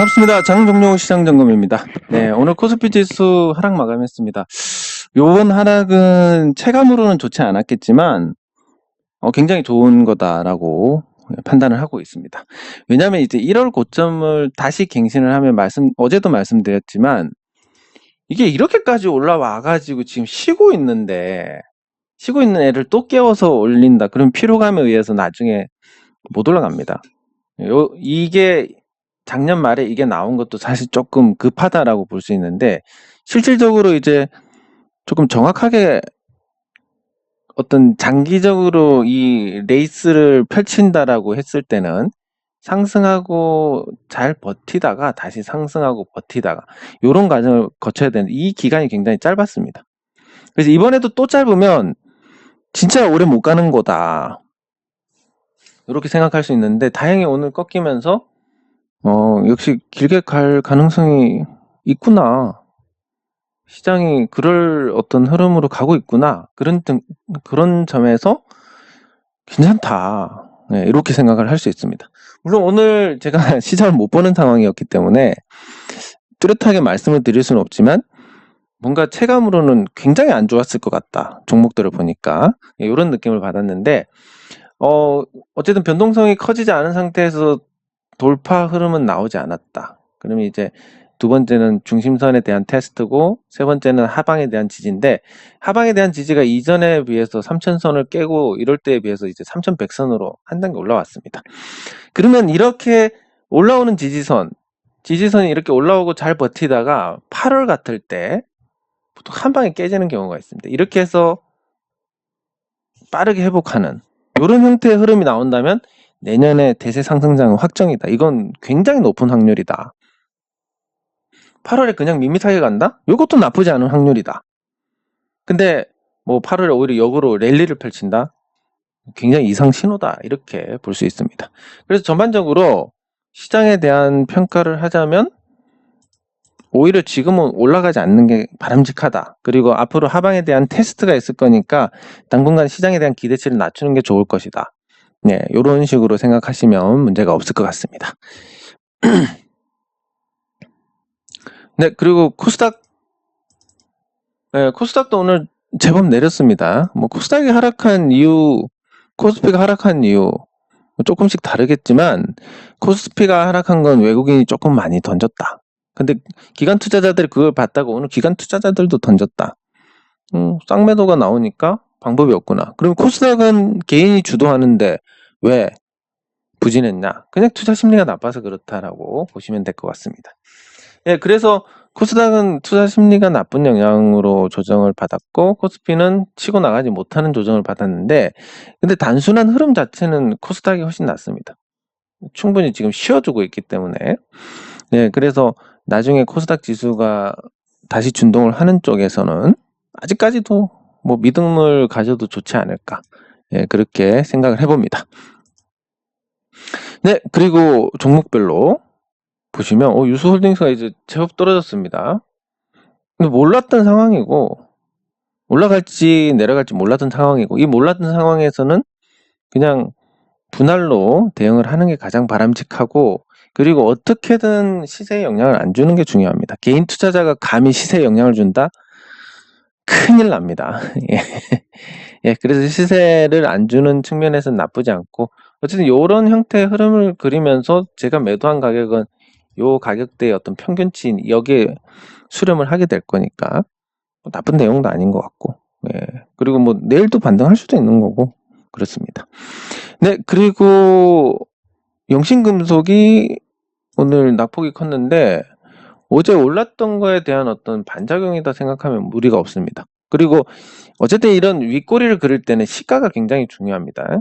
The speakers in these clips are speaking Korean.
반갑습니다. 장종료 시장점검입니다. 네, 오늘 코스피 지수 하락 마감했습니다. 요번 하락은 체감으로는 좋지 않았겠지만 굉장히 좋은 거다라고 판단을 하고 있습니다. 왜냐하면 이제 1월 고점을 다시 갱신을 하면 어제도 말씀드렸지만 이게 이렇게까지 올라와가지고 지금 쉬고 있는 애를 또 깨워서 올린다. 그럼 피로감에 의해서 나중에 못 올라갑니다. 이게 작년 말에 이게 나온 것도 사실 조금 급하다라고 볼 수 있는데, 실질적으로 이제 조금 정확하게 어떤 장기적으로 이 레이스를 펼친다라고 했을 때는 상승하고 잘 버티다가 다시 상승하고 버티다가 이런 과정을 거쳐야 되는데, 이 기간이 굉장히 짧았습니다. 그래서 이번에도 또 짧으면 진짜 오래 못 가는 거다, 이렇게 생각할 수 있는데, 다행히 오늘 꺾이면서 역시 길게 갈 가능성이 있구나. 시장이 그럴 어떤 흐름으로 가고 있구나. 그런 점에서 괜찮다. 네, 이렇게 생각을 할 수 있습니다. 물론 오늘 제가 시장을 못 보는 상황이었기 때문에 뚜렷하게 말씀을 드릴 수는 없지만, 뭔가 체감으로는 굉장히 안 좋았을 것 같다. 종목들을 보니까. 이런 느낌을 받았는데, 어쨌든 변동성이 커지지 않은 상태에서 돌파 흐름은 나오지 않았다. 그러면 이제 두 번째는 중심선에 대한 테스트고, 세 번째는 하방에 대한 지지인데, 하방에 대한 지지가 이전에 비해서 3000선을 깨고 이럴 때에 비해서 이제 3100선으로 한 단계 올라왔습니다. 그러면 이렇게 올라오는 지지선이 이렇게 올라오고 잘 버티다가 8월 같을 때 보통 한 방에 깨지는 경우가 있습니다. 이렇게 해서 빠르게 회복하는 이런 형태의 흐름이 나온다면 내년에 대세 상승장은 확정이다. 이건 굉장히 높은 확률이다. 8월에 그냥 밋밋하게 간다? 이것도 나쁘지 않은 확률이다. 근데 뭐 8월에 오히려 역으로 랠리를 펼친다? 굉장히 이상 신호다. 이렇게 볼 수 있습니다. 그래서 전반적으로 시장에 대한 평가를 하자면 오히려 지금은 올라가지 않는 게 바람직하다. 그리고 앞으로 하방에 대한 테스트가 있을 거니까 당분간 시장에 대한 기대치를 낮추는 게 좋을 것이다. 네, 이런 식으로 생각하시면 문제가 없을 것 같습니다. 네, 그리고 코스닥도 오늘 제법 내렸습니다. 뭐 코스닥이 하락한 이유, 코스피가 하락한 이유 조금씩 다르겠지만, 코스피가 하락한 건 외국인이 조금 많이 던졌다. 근데 기관 투자자들이 그걸 봤다고 오늘 기관 투자자들도 던졌다. 쌍매도가 나오니까 방법이 없구나. 그럼 코스닥은 개인이 주도하는데 왜 부진했냐? 그냥 투자 심리가 나빠서 그렇다라고 보시면 될 것 같습니다. 예, 그래서 코스닥은 투자 심리가 나쁜 영향으로 조정을 받았고, 코스피는 치고 나가지 못하는 조정을 받았는데, 근데 단순한 흐름 자체는 코스닥이 훨씬 낫습니다. 충분히 지금 쉬어주고 있기 때문에. 예, 그래서 나중에 코스닥 지수가 다시 준동을 하는 쪽에서는 아직까지도 뭐 믿음을 가져도 좋지 않을까. 예, 그렇게 생각을 해봅니다. 네, 그리고 종목별로 보시면 유수홀딩스가 이제 제법 떨어졌습니다. 근데 몰랐던 상황이고, 올라갈지 내려갈지 몰랐던 상황이고, 이 몰랐던 상황에서는 그냥 분할로 대응을 하는 게 가장 바람직하고, 그리고 어떻게든 시세에 영향을 안 주는 게 중요합니다. 개인 투자자가 감히 시세에 영향을 준다? 큰일 납니다. 예. 예, 그래서 시세를 안 주는 측면에서는 나쁘지 않고, 어쨌든 이런 형태의 흐름을 그리면서 제가 매도한 가격은 요 가격대의 어떤 평균치 여기에 수렴을 하게 될 거니까 뭐 나쁜 내용도 아닌 것 같고, 예. 그리고 뭐 내일도 반등할 수도 있는 거고 그렇습니다. 네, 그리고 영신금속이 오늘 낙폭이 컸는데 어제 올랐던 거에 대한 어떤 반작용이다 생각하면 무리가 없습니다. 그리고 어쨌든 이런 윗꼬리를 그릴 때는 시가가 굉장히 중요합니다.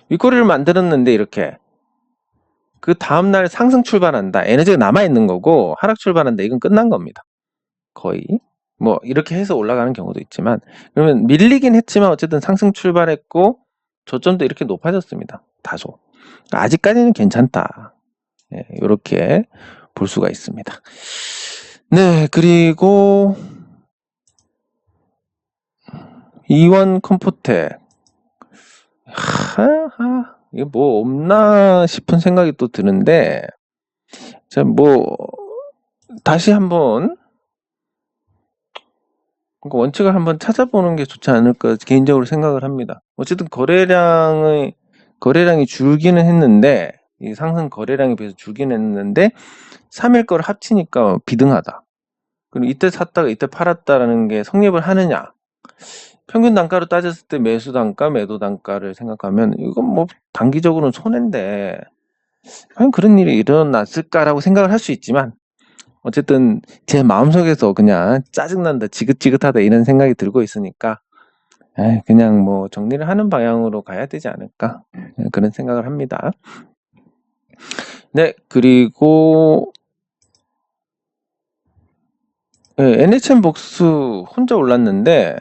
윗꼬리를 만들었는데 이렇게 그 다음날 상승 출발한다. 에너지가 남아있는 거고 하락 출발한다. 이건 끝난 겁니다. 거의. 뭐 이렇게 해서 올라가는 경우도 있지만, 그러면 밀리긴 했지만 어쨌든 상승 출발했고 저점도 이렇게 높아졌습니다. 다소. 아직까지는 괜찮다. 예, 이렇게 볼 수가 있습니다. 네, 그리고 이원 컴포텍. 이게 뭐 없나 싶은 생각이 또 드는데, 자, 뭐, 다시 한번, 원칙을 한번 찾아보는 게 좋지 않을까 개인적으로 생각을 합니다. 어쨌든 거래량이 줄기는 했는데, 이 상승 거래량에 비해서 줄기는 했는데, 3일 거를 합치니까 비등하다. 그리고 이때 샀다가 이때 팔았다라는 게 성립을 하느냐. 평균 단가로 따졌을 때 매수 단가, 매도 단가를 생각하면 이건 뭐 단기적으로는 손해인데 과연 그런 일이 일어났을까라고 생각을 할 수 있지만 어쨌든 제 마음속에서 그냥 짜증난다, 지긋지긋하다 이런 생각이 들고 있으니까 그냥 뭐 정리를 하는 방향으로 가야 되지 않을까 그런 생각을 합니다. 네, 그리고 NHN 복수 혼자 올랐는데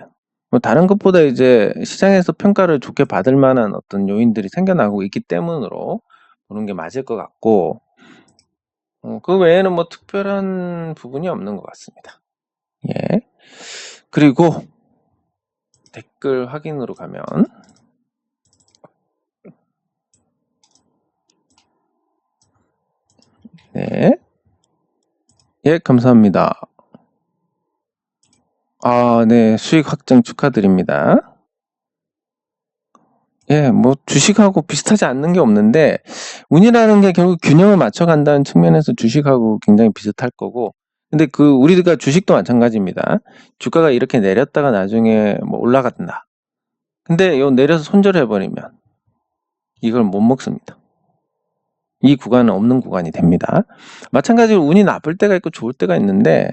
뭐 다른 것보다 이제 시장에서 평가를 좋게 받을 만한 어떤 요인들이 생겨나고 있기 때문으로 보는 게 맞을 것 같고 그 외에는 뭐 특별한 부분이 없는 것 같습니다. 예. 그리고 댓글 확인으로 가면 네. 예, 감사합니다. 네. 수익 확정 축하드립니다. 예, 뭐 주식하고 비슷하지 않는 게 없는데 운이라는 게 결국 균형을 맞춰 간다는 측면에서 주식하고 굉장히 비슷할 거고 근데 우리가 주식도 마찬가지입니다. 주가가 이렇게 내렸다가 나중에 뭐 올라간다. 근데 요 내려서 손절해 버리면 이걸 못 먹습니다. 이 구간은 없는 구간이 됩니다. 마찬가지로 운이 나쁠 때가 있고 좋을 때가 있는데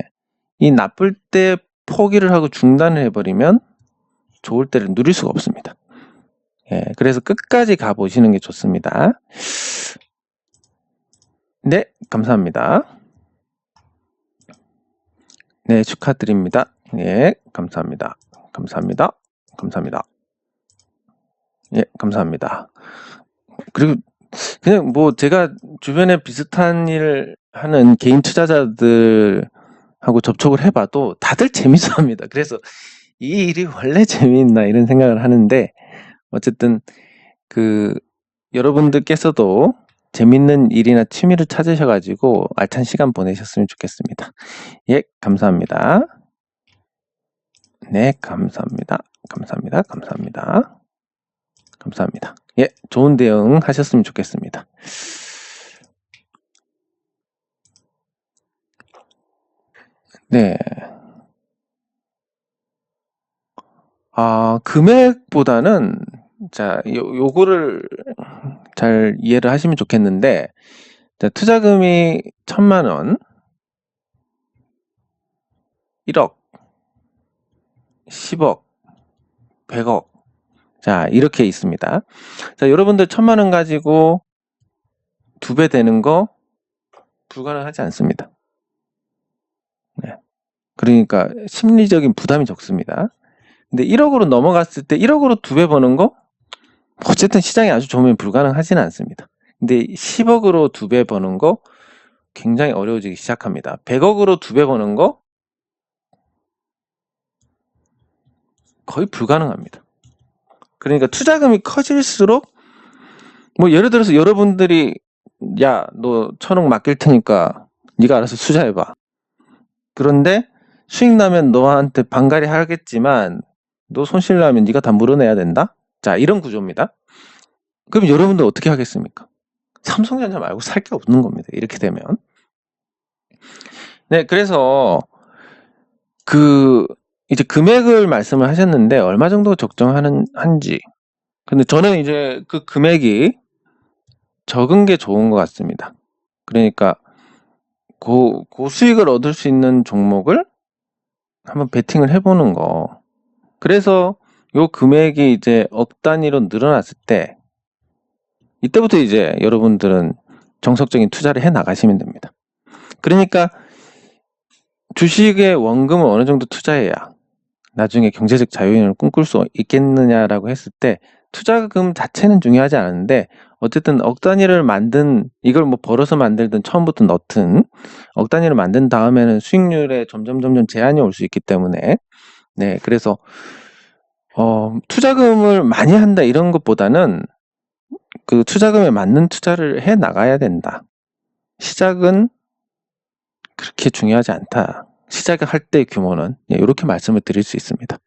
이 나쁠 때 포기를 하고 중단을 해버리면 좋을 때를 누릴 수가 없습니다. 예, 그래서 끝까지 가보시는 게 좋습니다. 네, 감사합니다. 네, 축하드립니다. 예, 감사합니다. 감사합니다. 감사합니다. 예, 감사합니다. 그리고 그냥 뭐 제가 주변에 비슷한 일 하는 개인 투자자들하고 접촉을 해봐도 다들 재밌어 합니다. 그래서 이 일이 원래 재미있나 이런 생각을 하는데 어쨌든 여러분들께서도 재밌는 일이나 취미를 찾으셔가지고 알찬 시간 보내셨으면 좋겠습니다. 예, 감사합니다. 네, 감사합니다. 감사합니다. 감사합니다. 감사합니다. 예, 좋은 대응 하셨으면 좋겠습니다. 네. 금액보다는 자, 요거를 잘 이해를 하시면 좋겠는데 자, 투자금이 1,000만 원, 1억, 10억, 100억 자, 이렇게 있습니다. 자, 여러분들 1,000만 원 가지고 2배 되는 거 불가능하지 않습니다. 네. 그러니까 심리적인 부담이 적습니다. 근데 1억으로 넘어갔을 때 1억으로 2배 버는 거 어쨌든 시장이 아주 좋으면 불가능하지는 않습니다. 근데 10억으로 2배 버는 거 굉장히 어려워지기 시작합니다. 100억으로 2배 버는 거 거의 불가능합니다. 그러니까 투자금이 커질수록 뭐 예를 들어서 여러분들이 야, 너 1,000억 맡길 테니까 네가 알아서 투자해봐. 그런데 수익 나면 너한테 반갈이 하겠지만 너 손실 나면 네가 다 물어내야 된다? 자, 이런 구조입니다. 그럼 여러분들 어떻게 하겠습니까? 삼성전자 말고 살 게 없는 겁니다. 이렇게 되면. 네, 그래서 이제 금액을 말씀을 하셨는데 얼마 정도 적정한지. 근데 저는 이제 그 금액이 적은 게 좋은 것 같습니다. 그러니까 그 수익을 얻을 수 있는 종목을 한번 베팅을 해보는 거. 그래서 요 금액이 이제 억 단위로 늘어났을 때 이때부터 이제 여러분들은 정석적인 투자를 해 나가시면 됩니다. 그러니까 주식의 원금을 어느 정도 투자해야 나중에 경제적 자유인을 꿈꿀 수 있겠느냐라고 했을 때 투자금 자체는 중요하지 않은데 어쨌든 억 단위를 이걸 뭐 벌어서 만들든 처음부터 넣든 억 단위를 만든 다음에는 수익률에 점점 제한이 올 수 있기 때문에 네, 그래서 투자금을 많이 한다 이런 것보다는 그 투자금에 맞는 투자를 해 나가야 된다. 시작은 그렇게 중요하지 않다. 시작을 할 때 규모는 이렇게 말씀을 드릴 수 있습니다.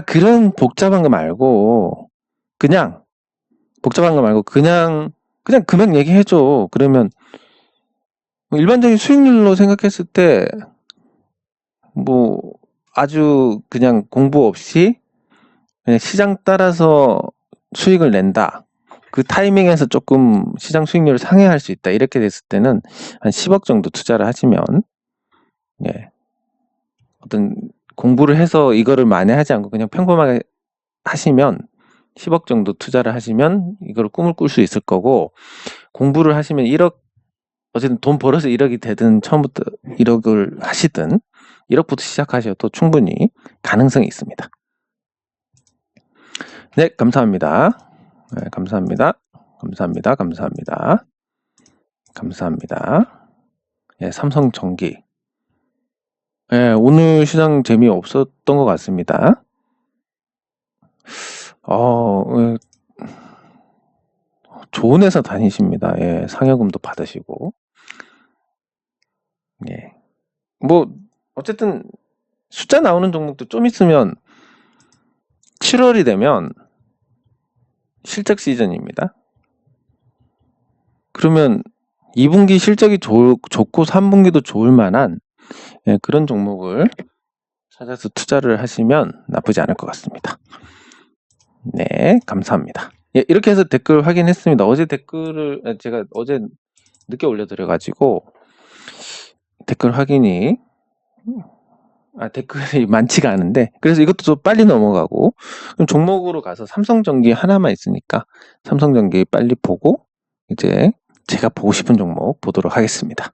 그런 복잡한 거 말고 그냥 금액 얘기해줘. 그러면 뭐 일반적인 수익률로 생각했을 때 뭐 아주 그냥 공부 없이 그냥 시장 따라서 수익을 낸다. 그 타이밍에서 조금 시장 수익률을 상회할 수 있다. 이렇게 됐을 때는 한 10억 정도 투자를 하시면 어떤 공부를 해서 이거를 만회하지 않고 그냥 평범하게 하시면 10억 정도 투자를 하시면 이걸 꿈을 꿀 수 있을 거고, 공부를 하시면 1억, 어쨌든 돈 벌어서 1억이 되든 처음부터 1억을 하시든 1억부터 시작하셔도 충분히 가능성이 있습니다. 네, 감사합니다. 네, 감사합니다. 예, 삼성전기. 예, 오늘 시장 재미없었던 것 같습니다. 좋은 회사 다니십니다. 예, 상여금도 받으시고. 예. 뭐, 어쨌든, 숫자 나오는 종목도 좀 있으면 7월이 되면 실적 시즌입니다. 그러면 2분기 실적이 좋고 3분기도 좋을 만한 그런 종목을 찾아서 투자를 하시면 나쁘지 않을 것 같습니다. 네, 감사합니다. 예, 이렇게 해서 댓글 확인했습니다. 어제 댓글을 제가 어제 늦게 올려드려가지고 댓글 확인이 댓글이 많지가 않은데, 그래서 이것도 좀 빨리 넘어가고, 그럼 종목으로 가서 삼성전기 하나만 있으니까 삼성전기 빨리 보고 이제 제가 보고 싶은 종목 보도록 하겠습니다.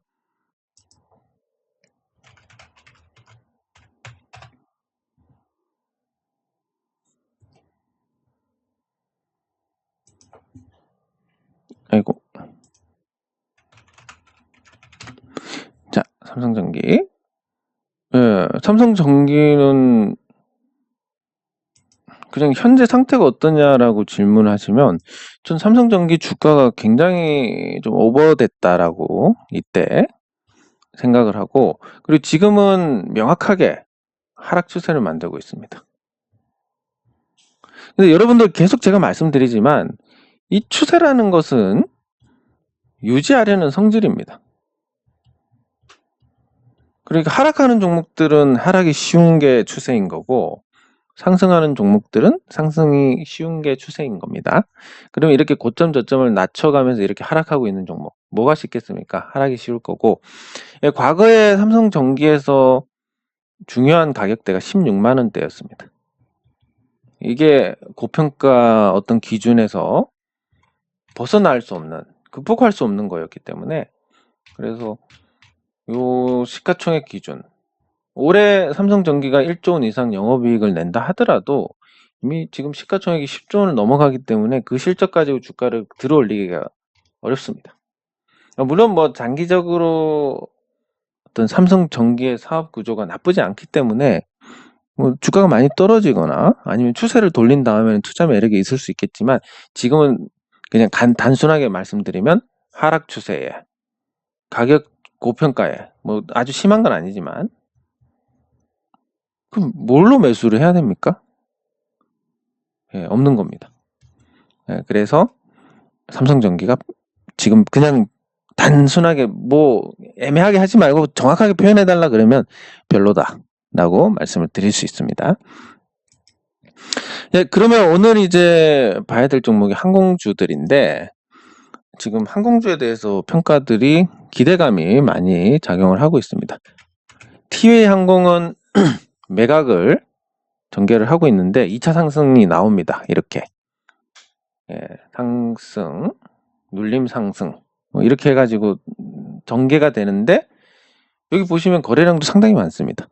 아이고. 자, 삼성전기. 예, 삼성전기는 그냥 현재 상태가 어떠냐라고 질문하시면, 전 삼성전기 주가가 굉장히 좀 오버됐다라고 이때 생각을 하고, 그리고 지금은 명확하게 하락 추세를 만들고 있습니다. 근데 여러분들 계속 제가 말씀드리지만 이 추세라는 것은 유지하려는 성질입니다. 그러니까 하락하는 종목들은 하락이 쉬운 게 추세인 거고, 상승하는 종목들은 상승이 쉬운 게 추세인 겁니다. 그러면 이렇게 고점 저점을 낮춰가면서 이렇게 하락하고 있는 종목, 뭐가 쉽겠습니까? 하락이 쉬울 거고, 과거에 삼성전기에서 중요한 가격대가 16만 원대였습니다. 이게 고평가 어떤 기준에서 벗어날 수 없는, 극복할 수 없는 거였기 때문에, 그래서 요 시가총액 기준, 올해 삼성전기가 1조 원 이상 영업이익을 낸다 하더라도 이미 지금 시가총액이 10조 원을 넘어가기 때문에 그 실적 가지고 주가를 들어올리기가 어렵습니다. 물론 뭐 장기적으로 어떤 삼성전기의 사업 구조가 나쁘지 않기 때문에 뭐 주가가 많이 떨어지거나 아니면 추세를 돌린 다음에는 투자 매력이 있을 수 있겠지만, 지금은 그냥 단순하게 말씀드리면 하락 추세에 가격 고평가에 뭐 아주 심한 건 아니지만, 그럼 뭘로 매수를 해야 됩니까? 없는 겁니다. 그래서 삼성전기가 지금 그냥 단순하게 뭐 애매하게 하지 말고 정확하게 표현해달라 그러면 별로다라고 말씀을 드릴 수 있습니다. 그러면 오늘 이제 봐야 될 종목이 항공주들인데, 지금 항공주에 대해서 평가들이 기대감이 많이 작용을 하고 있습니다. 티웨이 항공은 매각을 전개를 하고 있는데 2차 상승이 나옵니다. 이렇게 상승, 눌림 상승 이렇게 해가지고 전개가 되는데, 여기 보시면 거래량도 상당히 많습니다.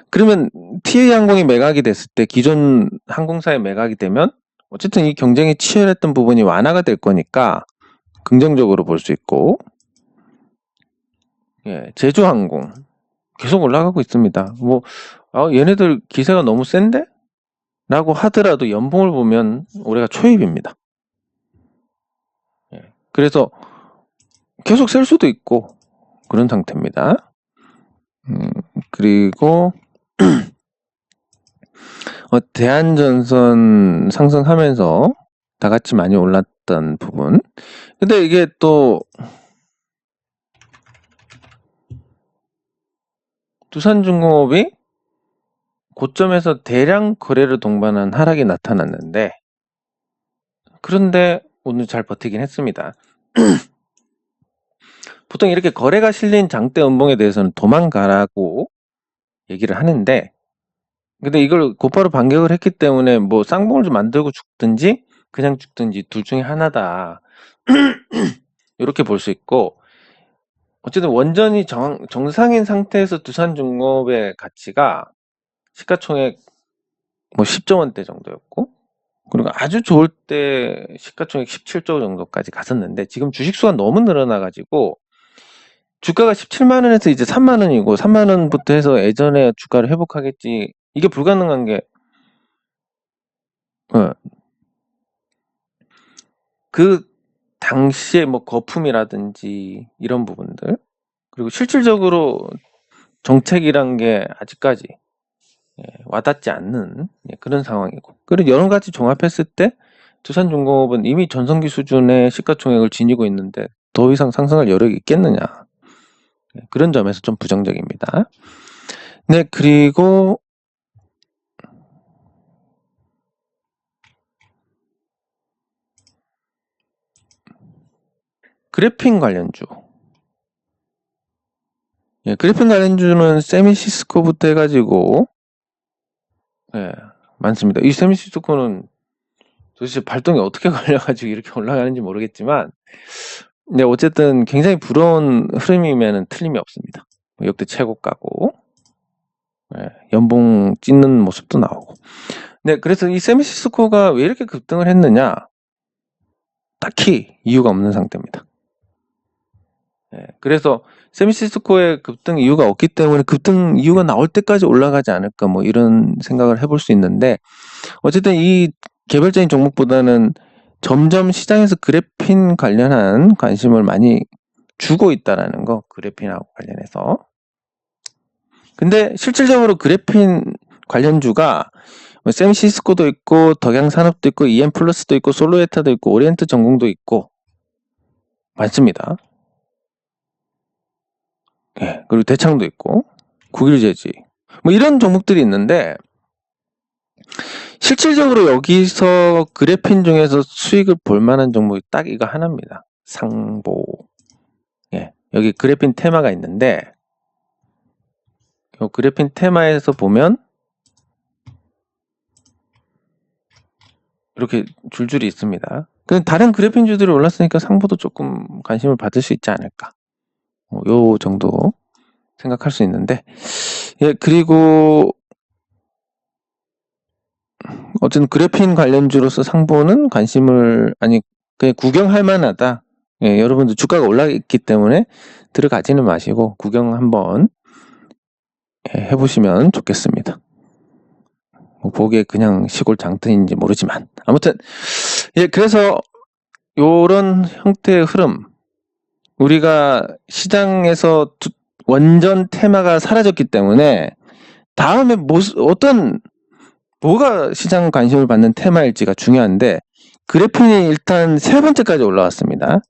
그러면 티웨이 항공이 매각이 됐을 때, 기존 항공사에 매각이 되면 어쨌든 이 경쟁이 치열했던 부분이 완화가 될 거니까 긍정적으로 볼 수 있고, 제주항공 계속 올라가고 있습니다. 뭐 얘네들 기세가 너무 센데? 라고 하더라도 연봉을 보면 올해가 초입입니다. 그래서 계속 셀 수도 있고 그런 상태입니다. 그리고 대한전선 상승하면서 다 같이 많이 올랐던 부분. 근데 이게 또 두산중공업이 고점에서 대량 거래를 동반한 하락이 나타났는데, 그런데 오늘 잘 버티긴 했습니다. 보통 이렇게 거래가 실린 장대 음봉에 대해서는 도망가라고 얘기를 하는데, 근데 이걸 곧바로 반격을 했기 때문에 뭐 쌍봉을 좀 만들고 죽든지 그냥 죽든지 둘 중에 하나다. 이렇게 볼 수 있고, 어쨌든 원전이 정상인 상태에서 두산중공업의 가치가 시가총액 뭐 10조 원대 정도였고, 그리고 아주 좋을 때 시가총액 17조 정도까지 갔었는데, 지금 주식수가 너무 늘어나가지고 주가가 17만 원에서 이제 3만 원이고 3만 원부터 해서 예전에 주가를 회복하겠지. 이게 불가능한 게 그 당시에 뭐 거품이라든지 이런 부분들, 그리고 실질적으로 정책이란 게 아직까지 와닿지 않는 그런 상황이고, 그리고 여러 가지 종합했을 때 두산중공업은 이미 전성기 수준의 시가총액을 지니고 있는데 더 이상 상승할 여력이 있겠느냐, 그런 점에서 좀 부정적입니다. 네, 그리고 그래핀 관련주. 그래핀 관련주는 세미시스코부터 해가지고 많습니다. 이 세미시스코는 도대체 발동이 어떻게 걸려가지고 이렇게 올라가는지 모르겠지만, 네, 어쨌든 굉장히 부러운 흐름이면 틀림이 없습니다. 역대 최고가고, 연봉 찍는 모습도 나오고. 네, 그래서 이 세미시스코가 왜 이렇게 급등을 했느냐? 딱히 이유가 없는 상태입니다. 그래서 세미시스코의 급등 이유가 없기 때문에 급등 이유가 나올 때까지 올라가지 않을까, 뭐 이런 생각을 해볼 수 있는데, 어쨌든 이 개별적인 종목보다는 점점 시장에서 그래핀 관련한 관심을 많이 주고 있다라는 거, 그래핀하고 관련해서. 근데 실질적으로 그래핀 관련주가 샘시스코도 있고, 덕양산업도 있고, EM플러스도 있고, 솔로에타도 있고, 오리엔트 전공도 있고 많습니다. 그리고 대창도 있고, 국일제지, 뭐 이런 종목들이 있는데, 실질적으로 여기서 그래핀 중에서 수익을 볼 만한 종목이 딱 이거 하나입니다. 상보. 여기 그래핀 테마가 있는데, 이 그래핀 테마에서 보면 이렇게 줄줄이 있습니다. 다른 그래핀주들이 올랐으니까 상보도 조금 관심을 받을 수 있지 않을까, 요 정도 생각할 수 있는데, 그리고 어쨌든 그래핀 관련주로서 상보는 관심을, 아니 그냥 구경할 만하다. 여러분들 주가가 올라있기 때문에 들어가지는 마시고 구경 한번 해보시면 좋겠습니다. 보기에 그냥 시골 장터인지 모르지만, 아무튼 그래서 요런 형태의 흐름, 우리가 시장에서 원전 테마가 사라졌기 때문에 다음에 뭐가 시장 관심을 받는 테마일지가 중요한데, 그래핀이 일단 세 번째까지 올라왔습니다.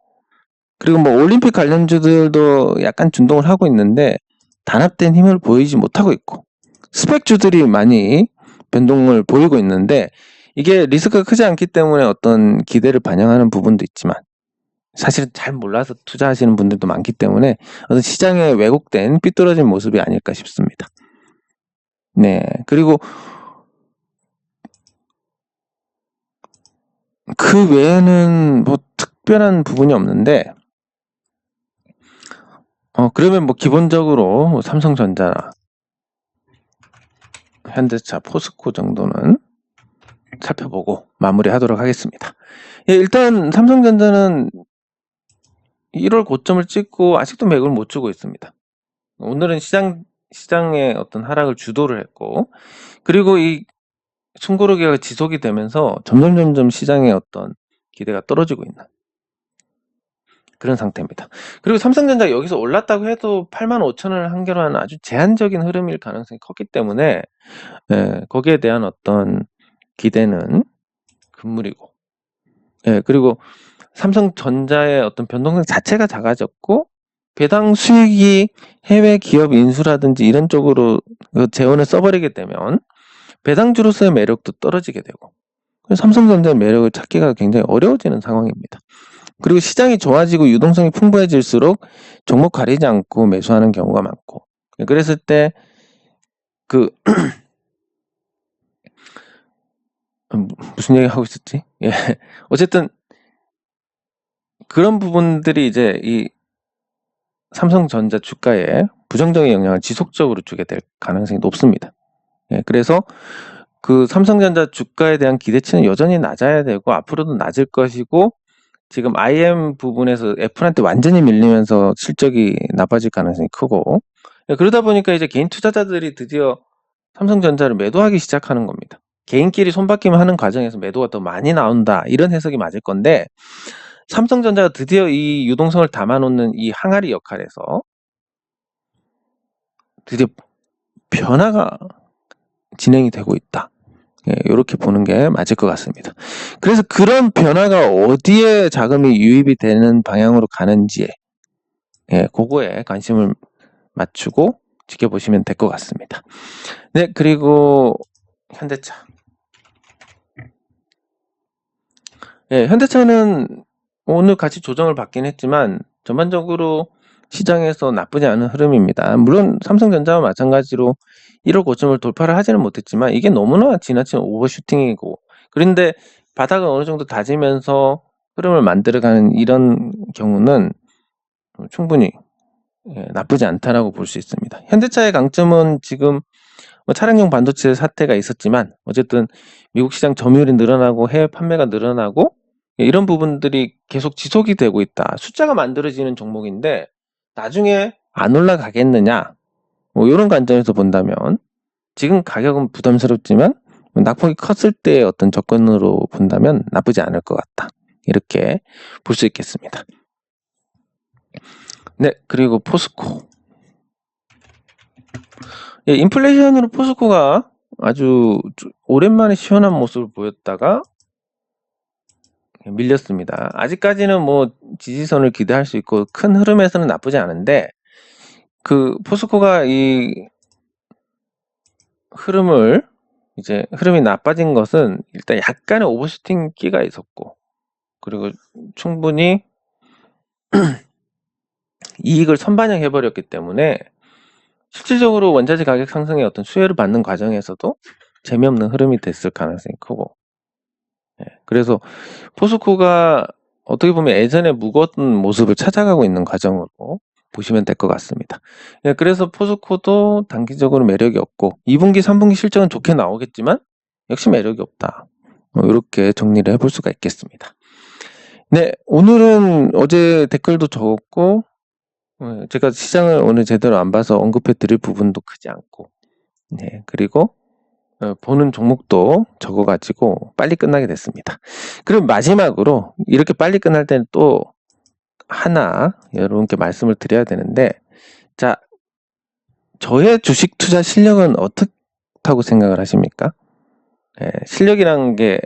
그리고 뭐 올림픽 관련주들도 약간 준동을 하고 있는데 단합된 힘을 보이지 못하고 있고, 스펙주들이 많이 변동을 보이고 있는데, 이게 리스크가 크지 않기 때문에 어떤 기대를 반영하는 부분도 있지만, 사실은 잘 몰라서 투자하시는 분들도 많기 때문에 어떤 시장에 왜곡된 삐뚤어진 모습이 아닐까 싶습니다. 네, 그리고 그 외에는 뭐 특별한 부분이 없는데, 그러면 뭐 기본적으로 뭐 삼성전자나 현대차, 포스코 정도는 살펴보고 마무리하도록 하겠습니다. 일단 삼성전자는 1월 고점을 찍고 아직도 매국을 못 주고 있습니다. 오늘은 시장의 어떤 하락을 주도를 했고, 그리고 이 숨고르기가 지속이 되면서 점점 시장의 어떤 기대가 떨어지고 있는, 그런 상태입니다. 그리고 삼성전자 여기서 올랐다고 해도 85,000원을 한계로 하는 아주 제한적인 흐름일 가능성이 컸기 때문에 거기에 대한 어떤 기대는 금물이고, 그리고 삼성전자의 어떤 변동성 자체가 작아졌고 배당 수익이 해외 기업 인수라든지 이런 쪽으로 재원을 써버리게 되면 배당주로서의 매력도 떨어지게 되고 삼성전자의 매력을 찾기가 굉장히 어려워지는 상황입니다. 그리고 시장이 좋아지고 유동성이 풍부해질수록 종목 가리지 않고 매수하는 경우가 많고, 그랬을 때 무슨 얘기 하고 있었지? 어쨌든 그런 부분들이 이제 이 삼성전자 주가에 부정적인 영향을 지속적으로 주게 될 가능성이 높습니다. 그래서 그 삼성전자 주가에 대한 기대치는 여전히 낮아야 되고 앞으로도 낮을 것이고, 지금 IM 부분에서 애플한테 완전히 밀리면서 실적이 나빠질 가능성이 크고, 그러다 보니까 이제 개인 투자자들이 드디어 삼성전자를 매도하기 시작하는 겁니다. 개인끼리 손바뀜 하는 과정에서 매도가 더 많이 나온다, 이런 해석이 맞을 건데, 삼성전자가 드디어 이 유동성을 담아놓는 이 항아리 역할에서 드디어 변화가 진행이 되고 있다. 이렇게 보는 게 맞을 것 같습니다. 그래서 그런 변화가 어디에 자금이 유입이 되는 방향으로 가는지 그거에 관심을 맞추고 지켜보시면 될 것 같습니다. 네, 그리고 현대차. 현대차는 오늘 같이 조정을 받긴 했지만 전반적으로 시장에서 나쁘지 않은 흐름입니다. 물론 삼성전자와 마찬가지로 1억 5천을 돌파를 하지는 못했지만 이게 너무나 지나친 오버슈팅이고, 그런데 바닥을 어느 정도 다지면서 흐름을 만들어가는 이런 경우는 충분히 나쁘지 않다라고 볼 수 있습니다. 현대차의 강점은 지금 차량용 반도체 사태가 있었지만 어쨌든 미국 시장 점유율이 늘어나고 해외 판매가 늘어나고 이런 부분들이 계속 지속이 되고 있다. 숫자가 만들어지는 종목인데 나중에 안 올라가겠느냐, 이런 관점에서 본다면 지금 가격은 부담스럽지만 낙폭이 컸을 때의 어떤 접근으로 본다면 나쁘지 않을 것 같다, 이렇게 볼 수 있겠습니다. 네, 그리고 포스코. 인플레이션으로 포스코가 아주 오랜만에 시원한 모습을 보였다가 밀렸습니다. 아직까지는 뭐 지지선을 기대할 수 있고 큰 흐름에서는 나쁘지 않은데, 그 포스코가 이 흐름이 나빠진 것은 일단 약간의 오버슈팅 끼가 있었고, 그리고 충분히 이익을 선반영해 버렸기 때문에 실질적으로 원자재 가격 상승의 어떤 수혜를 받는 과정에서도 재미없는 흐름이 됐을 가능성이 크고, 그래서 포스코가 어떻게 보면 예전에 묵었던 모습을 찾아가고 있는 과정으로 보시면 될 것 같습니다. 그래서 포스코도 단기적으로 매력이 없고 2분기, 3분기 실적은 좋게 나오겠지만 역시 매력이 없다. 이렇게 정리를 해볼 수가 있겠습니다. 네, 오늘은 어제 댓글도 적었고 제가 시장을 오늘 제대로 안 봐서 언급해 드릴 부분도 크지 않고, 그리고 보는 종목도 적어가지고 빨리 끝나게 됐습니다. 그리고 마지막으로 이렇게 빨리 끝날 때는 또 하나 여러분께 말씀을 드려야 되는데, 자, 저의 주식 투자 실력은 어떻다고 생각을 하십니까? 실력이란 게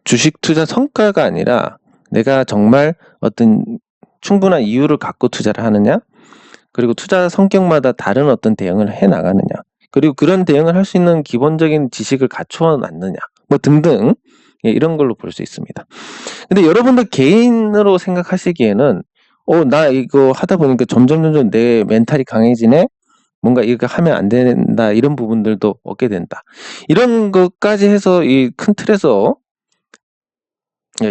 주식 투자 성과가 아니라 내가 정말 어떤 충분한 이유를 갖고 투자를 하느냐, 그리고 투자 성격마다 다른 어떤 대응을 해 나가느냐, 그리고 그런 대응을 할 수 있는 기본적인 지식을 갖추어 놨느냐, 뭐 등등 이런 걸로 볼 수 있습니다. 근데 여러분들 개인으로 생각하시기에는 나 이거 하다 보니까 점점 내 멘탈이 강해지네, 뭔가 이거 하면 안 된다, 이런 부분들도 얻게 된다, 이런 것까지 해서 이 큰 틀에서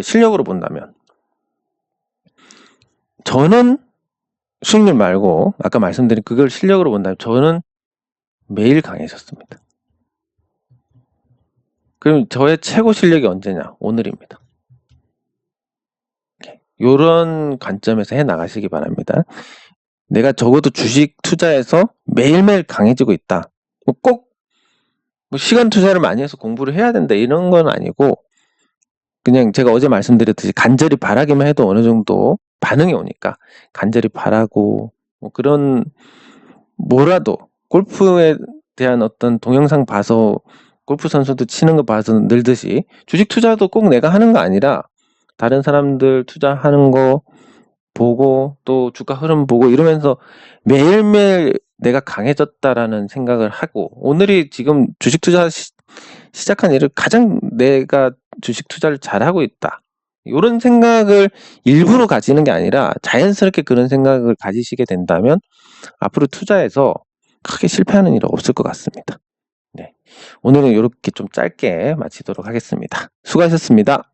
실력으로 본다면 저는 수익률 말고 아까 말씀드린 그걸 실력으로 본다면 저는 매일 강해졌습니다. 그럼 저의 최고 실력이 언제냐? 오늘입니다. 이런 관점에서 해 나가시기 바랍니다. 내가 적어도 주식 투자에서 매일매일 강해지고 있다. 꼭 시간 투자를 많이 해서 공부를 해야 된다, 이런 건 아니고 그냥 제가 어제 말씀드렸듯이 간절히 바라기만 해도 어느 정도 반응이 오니까 간절히 바라고 뭐 그런 뭐라도 골프에 대한 어떤 동영상 봐서 골프 선수들 치는 거 봐서 늘듯이 주식 투자도 꼭 내가 하는 거 아니라 다른 사람들 투자하는 거 보고 또 주가 흐름 보고 이러면서 매일매일 내가 강해졌다라는 생각을 하고 오늘이 지금 주식 투자 시작한 일을 가장 내가 주식 투자를 잘하고 있다. 이런 생각을 일부러 가지는 게 아니라 자연스럽게 그런 생각을 가지시게 된다면 앞으로 투자에서 크게 실패하는 일은 없을 것 같습니다. 네. 오늘은 이렇게 좀 짧게 마치도록 하겠습니다. 수고하셨습니다.